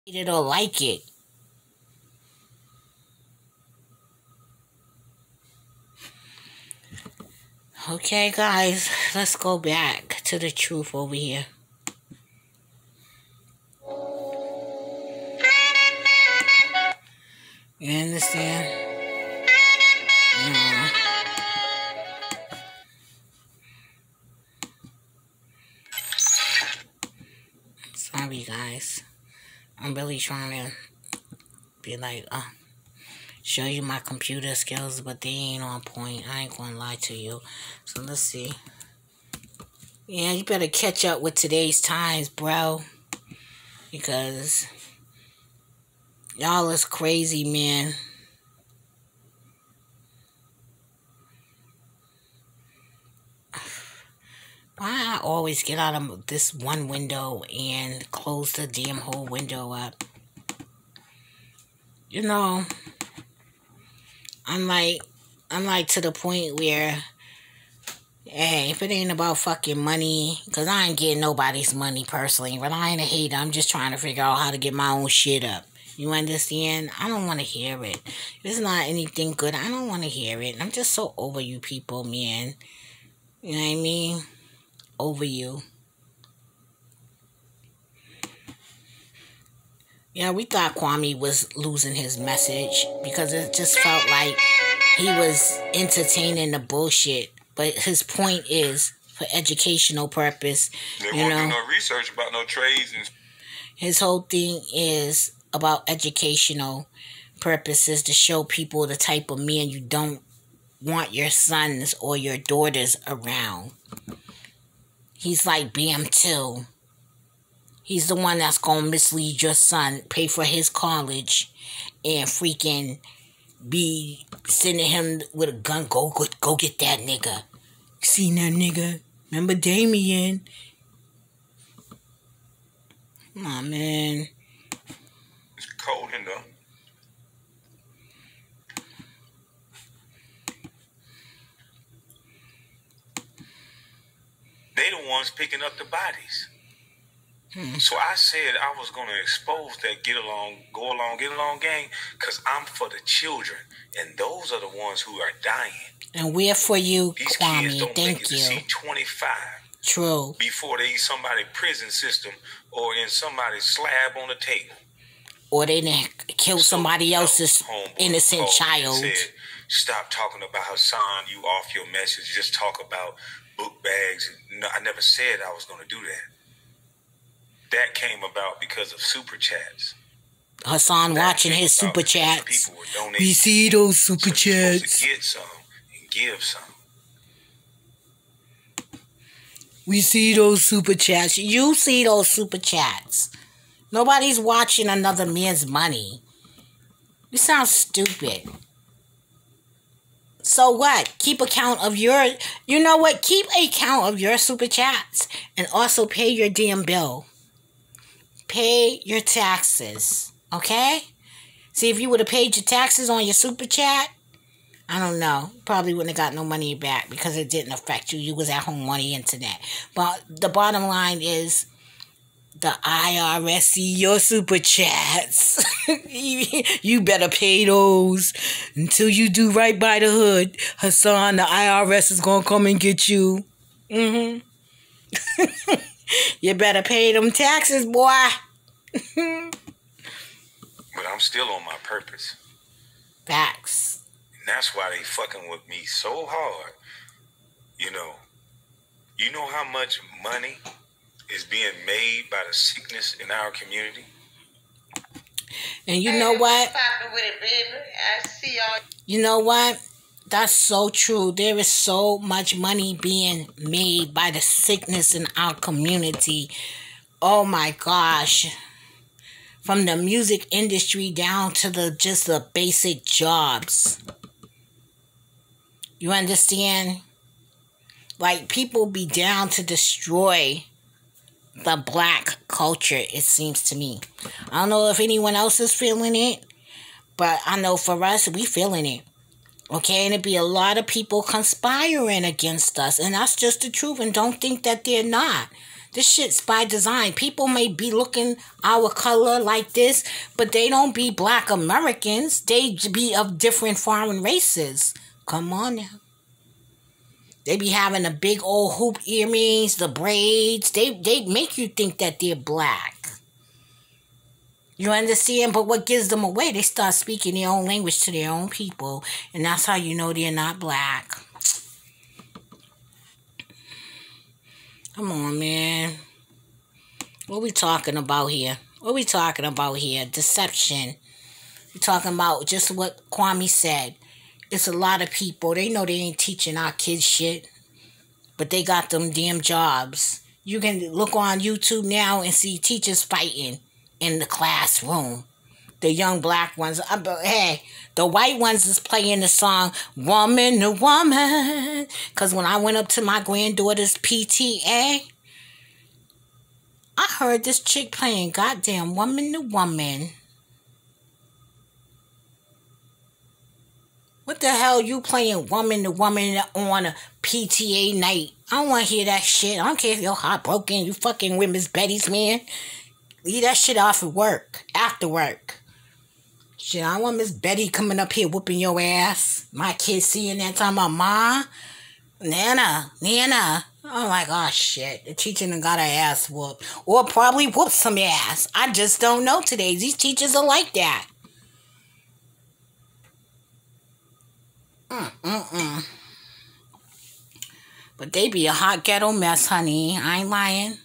It or like it. Okay, guys, let's go back to the truth over here. You understand? Mm. Sorry, guys. I'm really trying to be like, show you my computer skills, but they ain't on point. I ain't gonna lie to you. So let's see. Yeah, you better catch up with today's times, bro. Because y'all is crazy, man. Why I always get out of this one window and close the damn whole window up? You know, I'm like to the point where, hey, if it ain't about fucking money, because I ain't getting nobody's money personally, but I ain't a hater. I'm just trying to figure out how to get my own shit up. You understand? I don't want to hear it. If it's not anything good, I don't want to hear it. I'm just so over you people, man. You know what I mean? Over you. Yeah, we thought Kwame was losing his message because it just felt like he was entertaining the bullshit. But his point is for educational purpose. They won't do no research about no trades. His whole thing is about educational purposes to show people the type of man you don't want your sons or your daughters around. He's like Bam too. He's the one that's gonna mislead your son, pay for his college, and freaking be sending him with a gun. Go get that nigga. Seen that nigga? Remember Damien? Aw, man. It's cold in there. They the ones picking up the bodies. So I said I was going to expose that get along, get along gang, because I'm for the children. And those are the ones who are dying. And we're for you, These Kwame. kids don't Thank make it you. to see 25. True. Before they eat somebody's prison system or in somebody's slab on the table. Or they didn't kill somebody else's innocent child. Said, stop talking about Hassan, you off your message. Just talk about book bags. No, I never said I was going to do that. That came about because of super chats. Hassan watching his super chats. We see those super chats. Get some and give some. We see those super chats. You see those super chats. Nobody's watching another man's money. You sound stupid. So what? Keep account of your... You know what? Keep a count of your super chats. And also pay your damn bill. Pay your taxes. Okay? See, if you would have paid your taxes on your super chat, I don't know. Probably wouldn't have got no money back because it didn't affect you. You was at home on the internet. But the bottom line is the IRS see your super chats. You better pay those until you do right by the hood. Hassan, the IRS is going to come and get you. You better pay them taxes, boy. But I'm still on my purpose. Facts. And that's why they fucking with me so hard. You know how much money is being made by the sickness in our community? And you know what? You know what? That's so true. There is so much money being made by the sickness in our community. Oh my gosh. From the music industry down to just the basic jobs. You understand? Like, people be down to destroy the black culture, it seems to me. I don't know if anyone else is feeling it, but I know for us, we feeling it. Okay, and it be a lot of people conspiring against us, and that's just the truth, and don't think that they're not. This shit's by design. People may be looking our color like this, but they don't be black Americans. They be of different foreign races. Come on now. They be having the big old hoop earrings, the braids. They make you think that they're black. You understand? But what gives them away? They start speaking their own language to their own people. And that's how you know they're not black. Come on, man. What we talking about here? What we talking about here? Deception. We talking about just what Kwame said. It's a lot of people. They know they ain't teaching our kids shit. But they got them damn jobs. You can look on YouTube now and see teachers fighting in the classroom. The young black ones. Hey, the white ones is playing the song Woman to Woman. Because when I went up to my granddaughter's PTA, I heard this chick playing goddamn Woman to Woman. What the hell you playing Woman to Woman on a PTA night? I don't want to hear that shit. I don't care if you're heartbroken. You fucking with Miss Betty's, man. Leave that shit off at work. After work. Shit, I want Miss Betty coming up here whooping your ass. My kids seeing that time about Ma. Nana. I'm like, oh shit. The teacher done got her ass whooped. Or probably whooped some ass. I just don't know today. These teachers are like that. But they be a hot ghetto mess, honey. I ain't lying.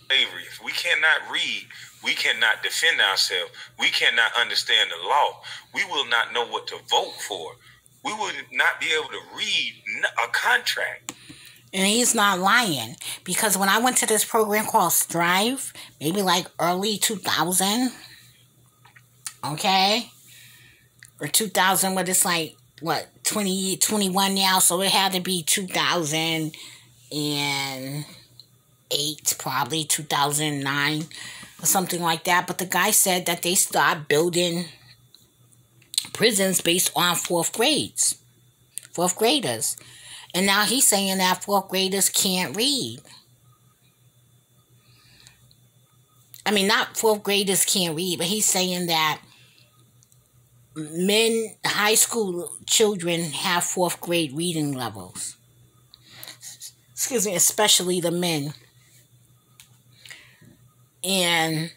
Slavery. If we cannot read, we cannot defend ourselves. We cannot understand the law. We will not know what to vote for. We will not be able to read a contract. And he's not lying. Because when I went to this program called Strive, maybe like early 2000, okay? Or 2000, but it's like, what, 2021 now, so it had to be 2008, probably 2009, or something like that. But the guy said that they start building prisons based on fourth graders. And now he's saying that fourth graders can't read. I mean, not fourth graders can't read, but he's saying that high school children have fourth grade reading levels. Excuse me, especially the men. And,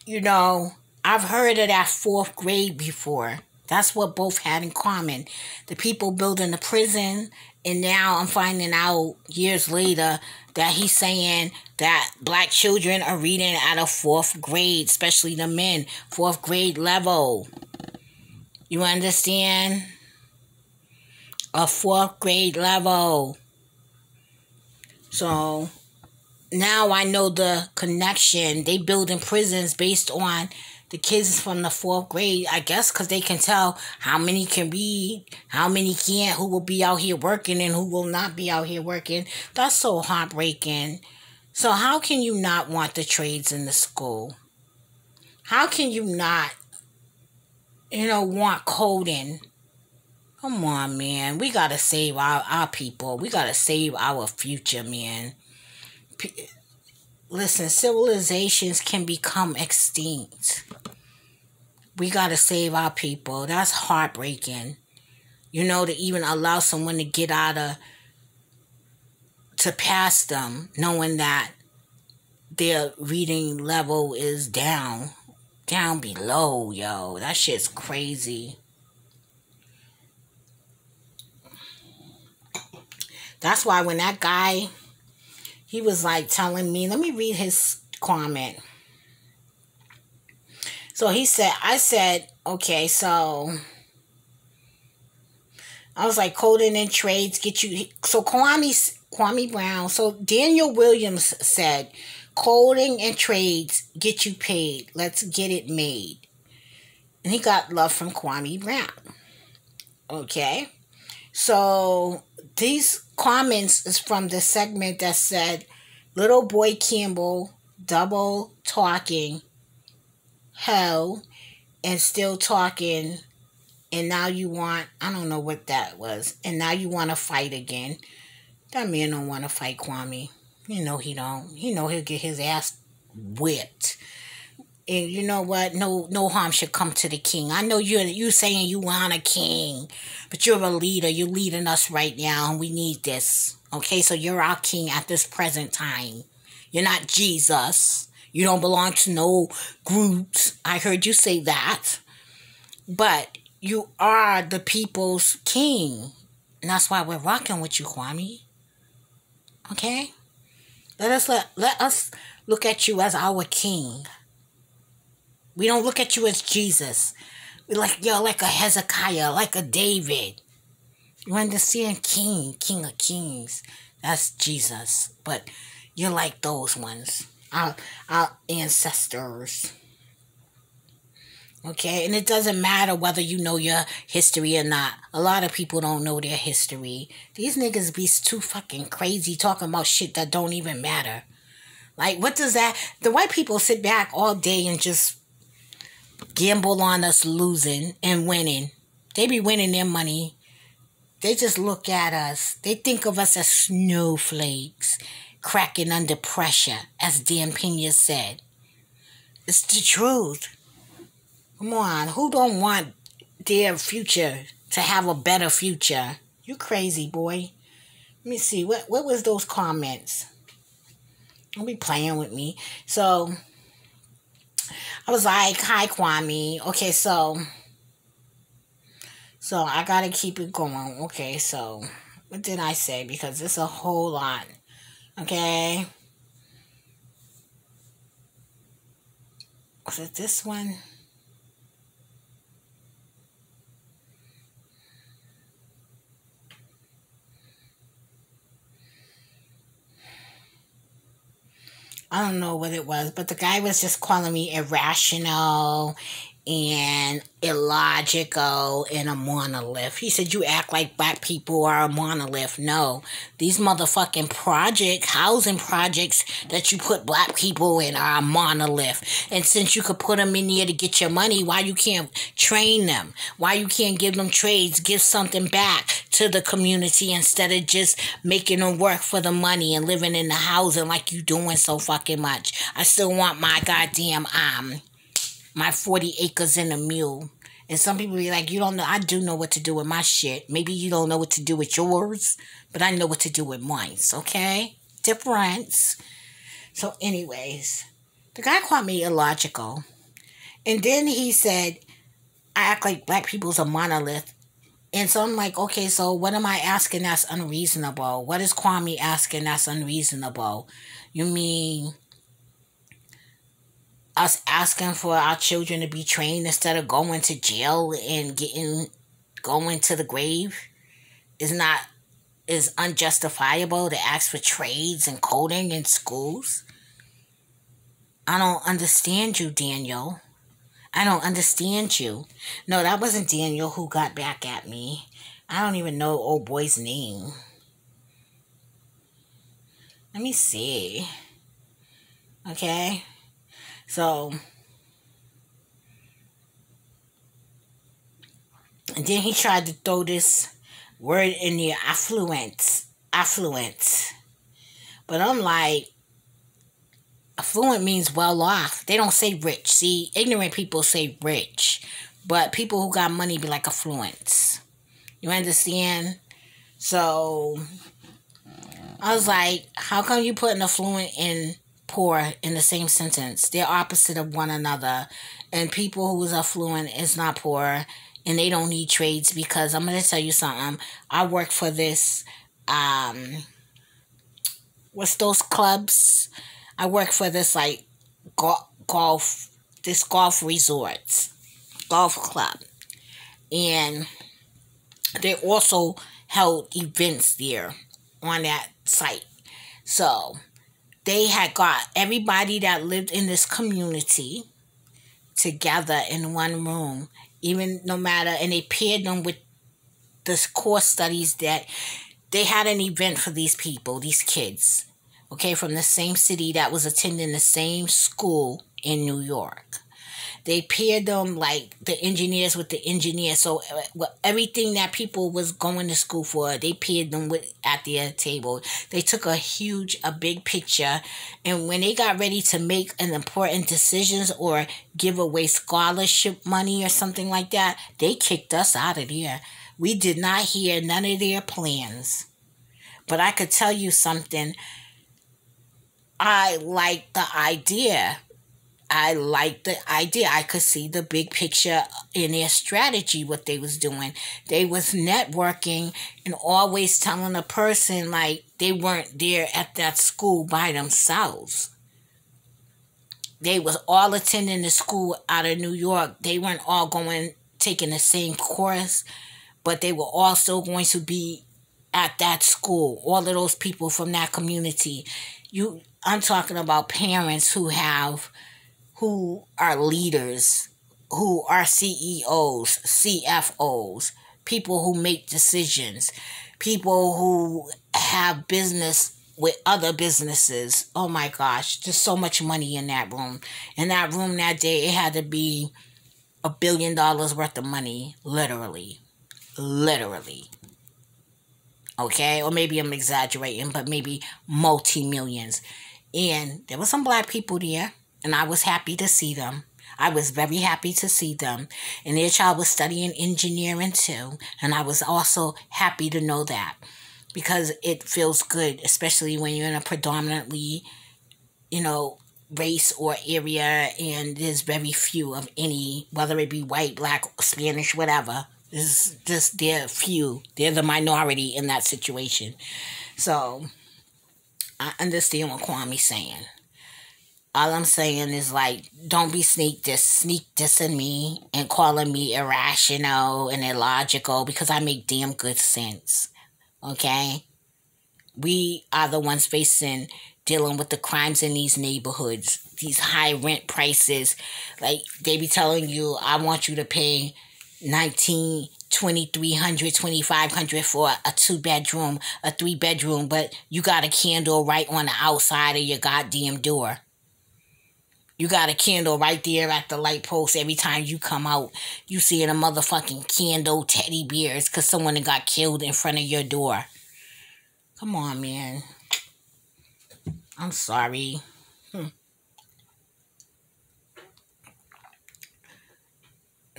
you know, I've heard of that fourth grade before. That's what both had in common. The people building the prison, and now I'm finding out years later that he's saying that black children are reading at a fourth grade, especially the men, fourth grade level. You understand? A fourth grade level. So now I know the connection. They building prisons based on the kids from the fourth grade. I guess because they can tell how many can read, how many can't, who will be out here working and who will not be out here working. That's so heartbreaking. So how can you not want the trades in the school? How can you not, want coding? Come on, man. We got to save our people. We got to save our future, man. Listen, civilizations can become extinct. We got to save our people. That's heartbreaking. To even allow someone to get to pass them, knowing that their reading level is down below, yo. That shit's crazy. That's why when that guy, he was like telling me, let me read his comment. So I said, okay, so I was like, coding and trades get you. So Kwame Brown, so Daniel Williams said, coding and trades get you paid. Let's get it made. And he got love from Kwame Brown. Okay. So these comments is from the segment that said, Little Boy Campbell double talking hell and still talking, and now you want, I don't know what that was, and now you want to fight again. That man don't want to fight Kwame. You know he don't. He know he'll get his ass whipped. And you know what? No harm should come to the king. I know you saying you want a king, but you're a leader. You're leading us right now, and we need this. Okay, so you're our king at this present time. You're not Jesus. You don't belong to no groups. I heard you say that. But you are the people's king. And that's why we're rocking with you, Kwame. Okay? Let us look at you as our king. We don't look at you as Jesus. You're like a Hezekiah, like a David. You understand? King of kings. That's Jesus. But you're like those ones. Our ancestors. Okay? And it doesn't matter whether you know your history or not. A lot of people don't know their history. These niggas be too fucking crazy talking about shit that don't even matter. Like, what does that... The white people sit back all day and just gamble on us losing and winning. They be winning their money. They just look at us. They think of us as snowflakes, cracking under pressure, as Dan Pena said. It's the truth. Come on, who don't want their future to have a better future? You crazy, boy. Let me see, what was those comments? Don't be playing with me. So, I was like, hi, Kwame. Okay, so I gotta keep it going. Okay, so what did I say? Because it's a whole lot. Okay. Was it this one? I don't know what it was, but the guy was just calling me irrational and illogical and a monolith. He said, you act like black people are a monolith. No, these motherfucking housing projects that you put black people in are a monolith. And since you could put them in here to get your money, why you can't train them? Why you can't give them trades, give something back to the community instead of just making them work for the money and living in the housing like you doing so fucking much? I still want my goddamn my 40 acres and a mule. And some people be like, you don't know. I do know what to do with my shit. Maybe you don't know what to do with yours, but I know what to do with mine. Okay? Difference. So anyways, the guy called me illogical. And then he said, I act like black people's a monolith. And so I'm like, okay, so what am I asking that's unreasonable? What is Kwame asking that's unreasonable? You mean us asking for our children to be trained instead of going to jail and going to the grave is unjustifiable to ask for trades and coding in schools? I don't understand you, Daniel. I don't understand you. No, that wasn't Daniel who got back at me. I don't even know old boy's name. Let me see. Okay. So, and then he tried to throw this word in there, affluence. But I'm like, affluent means well off. They don't say rich. See, ignorant people say rich. But people who got money be like affluence. You understand? So, I was like, how come you putting affluent and poor in the same sentence? They're opposite of one another. And people who is affluent is not poor. And they don't need trades because I'm going to tell you something. I work for this, what's those clubs? I work for this like golf resorts, golf club. And they also held events there on that site. So they had got everybody that lived in this community together in one room, even no matter, and they paired them with the course studies that they had an event for these people, these kids, okay, from the same city that was attending the same school in New York. They paired them like the engineers with the engineers. So everything that people was going to school for, they paired them with at their table. They took a big picture, and when they got ready to make an important decisions or give away scholarship money or something like that, they kicked us out of there. We did not hear none of their plans. But I could tell you something. I like the idea. I could see the big picture in their strategy, what they was doing. They was networking and always telling a person like they weren't there at that school by themselves. They was all attending the school out of New York. They weren't all taking the same course, but they were also going to be at that school. All of those people from that community. I'm talking about parents who are leaders, who are CEOs, CFOs, people who make decisions, people who have business with other businesses. Oh my gosh, there's so much money in that room. In that room that day, it had to be $1 billion worth of money, literally. Literally. Okay? Or maybe I'm exaggerating, but maybe multi-millions. And there were some black people there, and I was happy to see them. I was very happy to see them. And their child was studying engineering too. And I was also happy to know that. Because it feels good, especially when you're in a predominantly, race or area, and there's very few of any, whether it be white, black, Spanish, whatever. They're few. They're the minority in that situation. So, I understand what Kwame's saying. All I'm saying is like, don't be sneak dissing me and calling me irrational and illogical because I make damn good sense. Okay? We are the ones dealing with the crimes in these neighborhoods, these high rent prices. Like, they be telling you, I want you to pay $1,900, $2,300, $2,500 for a 2-bedroom, a 3-bedroom, but you got a candle right on the outside of your goddamn door. You got a candle right there at the light post. Every time you come out, you seeing a motherfucking candle teddy bears because someone got killed in front of your door. Come on, man. I'm sorry.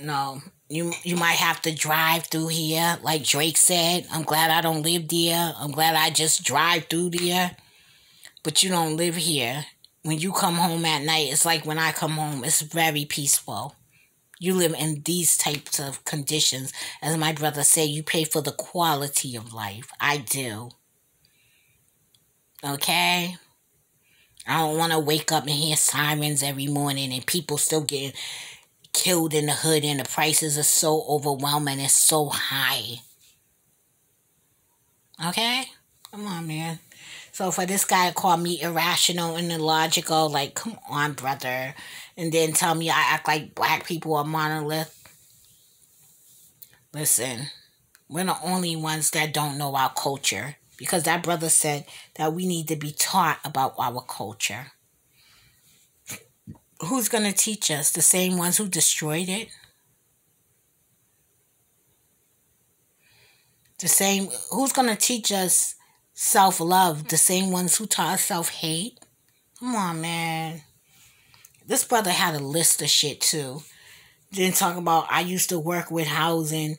No, you might have to drive through here, like Drake said. I'm glad I don't live there. I'm glad I just drive through there. But you don't live here. When you come home at night, it's like when I come home, it's very peaceful. You live in these types of conditions. As my brother said, you pay for the quality of life. I do. Okay? I don't want to wake up and hear sirens every morning and people still getting killed in the hood and the prices are so overwhelming. It's so high. Okay? Come on, man. So for this guy to call me irrational and illogical, like, come on, brother. And then tell me I act like black people are monolith. Listen, we're the only ones that don't know our culture. Because that brother said that we need to be taught about our culture. Who's going to teach us? The same ones who destroyed it? Who's going to teach us self-love? The same ones who taught us self-hate? Come on, man. This brother had a list of shit too. Then talk about I used to work with housing.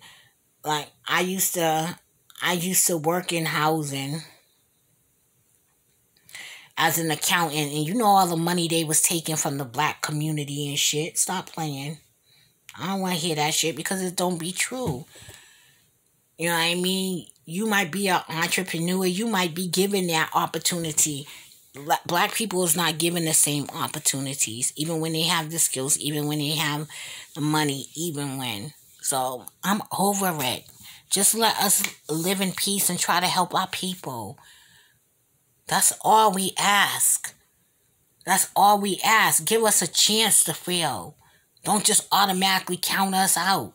Like I used to work in housing as an accountant, and you know all the money they was taking from the black community and shit. Stop playing. I don't want to hear that shit because it don't be true. You know what I mean? You might be an entrepreneur. You might be given that opportunity. Black people is not given the same opportunities, even when they have the skills, even when they have the money, even when. So I'm over it. Just let us live in peace and try to help our people. That's all we ask. That's all we ask. Give us a chance to fail. Don't just automatically count us out.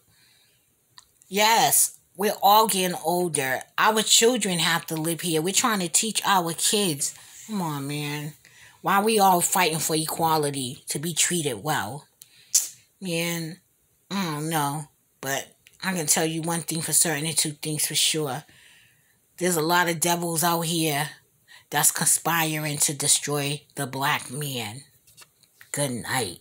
Yes, we're all getting older. Our children have to live here. We're trying to teach our kids. Come on, man. Why are we all fighting for equality to be treated well? Man, I don't know. But I can tell you one thing for certain and two things for sure. There's a lot of devils out here that's conspiring to destroy the black man. Good night.